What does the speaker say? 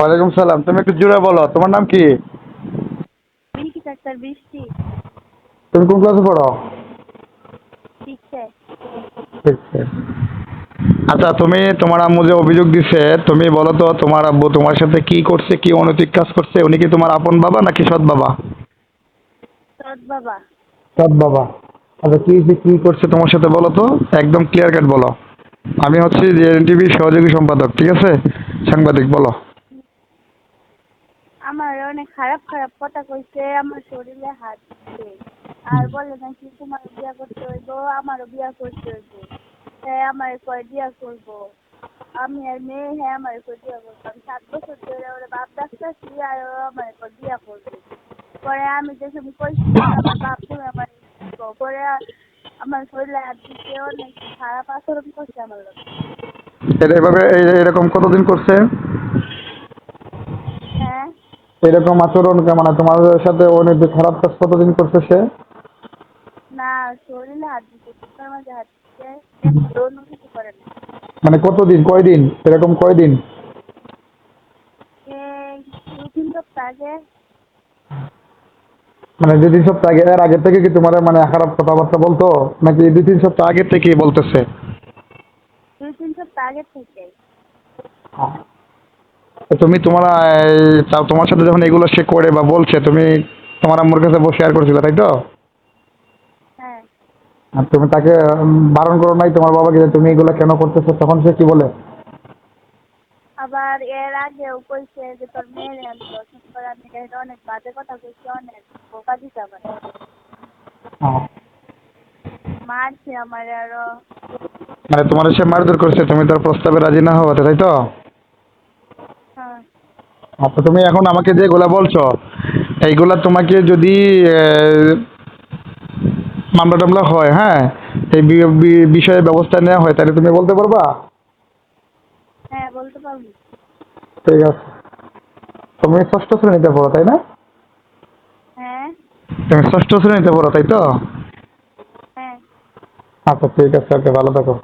ওয়ালাইকুম সালাম। তুমি একটু জোরে বলো, তোমার নাম কি? মিল্কি ডাক্তার বৃষ্টি। তুমি কোন ক্লাসে পড়ো? শিখছে। ঠিক আছে। আচ্ছা, তুমি তোমার আম্মু যে অভিযোগ দিছে, তুমি বলো তো তোমার আব্বু তোমার সাথে কি করছে, কি অনৈতিক কাজ করছে? উনি কি তোমার আপন বাবা নাকি সৎ বাবা? সৎ বাবা। সৎ বাবা। আচ্ছা, কি কি কি করছে তোমার সাথে বলো তো, একদম ক্লিয়ার কাট বলো। আমি হচ্ছি যে এনটিভির সহযোগী সম্পাদক, ঠিক আছে? সাংবাদিক, বলো। আমার অনেক খারাপ খারাপ কথা কইছে, আমার শরীরে হাত দিচ্ছে আর বলে নাকি তোমার বিয়া করতে হইব, আমারও বিয়া করতে হইব। হ্যাঁ আমার কয় বিয়া করব, আমি আর মেয়ে, হ্যাঁ আমার কয় বিয়া করবো। আমি 7 বছর ধরে ওরা বাপ ডাকতেছি আর ও আমার কয় বিয়া করবে। পরে আমি দেখে আমি কইছি আমার বাপ তুমি আমার পরে আমার শরীরে হাত দিচ্ছে, অনেক খারাপ আচরণ করছে আমার লোক। এভাবে এরকম কতদিন করছে? হ্যাঁ। এরকম আচরণ মানে তোমার সাথে অনৈতিক খারাপ কাজ কতদিন করছে সে? না, শরীরে হাত দিচ্ছে, বুকের মাঝে হাত দিচ্ছে, এমনি অন্য কিছু করে না। মানে কতদিন, কয়দিন, এরকম কয়দিন? এই 2-3 সপ্তাহ আগে। মানে 2-3 সপ্তাহ আগে? এর আগে থেকে কি তোমার মানে খারাপ কথাবার্তা বলতো, নাকি 2-3 সপ্তাহ আগে থেকে বলতেছে? 2-3 সপ্তাহ আগে থেকে। তো তুমি তোমার তোমার সাথে যখন এগুলো সে করে বা বলছে, তুমি তোমার আম্মুর কাছে শেয়ার করছিলে, তাই তো? হ্যাঁ। আর তুমি তাকে বারণ করো নাই তোমার বাবাকে যে তুমি এগুলো কেন করতেছো? তখন সে কি বলে? আবার এর আগেও কইছে যে তোর মেয়েরে আমি পছন্দ করি, আমি এটা অনেক বাজে কথা কইছি, অনেক বোকা দিতে আমার, হ্যাঁ। মারছে আমার আরো। মানে তোমার সে মারধর করছে, তুমি তার প্রস্তাবে রাজি না হওয়াতে, তাই তো? হ্যাঁ। আচ্ছা, তুমি এখন আমাকে যেগুলা বলছো, এইগুলা তোমাকে যদি মামলা টামলা হয়, হ্যাঁ, এই বিষয়ে ব্যবস্থা নেওয়া হয়, তাহলে তুমি বলতে পারবা? হ্যাঁ বলতে পারবো। ঠিক আছে। তুমি ষষ্ঠ শ্রেণীতে পড়ো, তাই না? হ্যাঁ। তুমি ষষ্ঠ শ্রেণীতে পড়ো, তাই তো? হ্যাঁ। আচ্ছা, ঠিক আছে, ওকে, ভালো থাকো।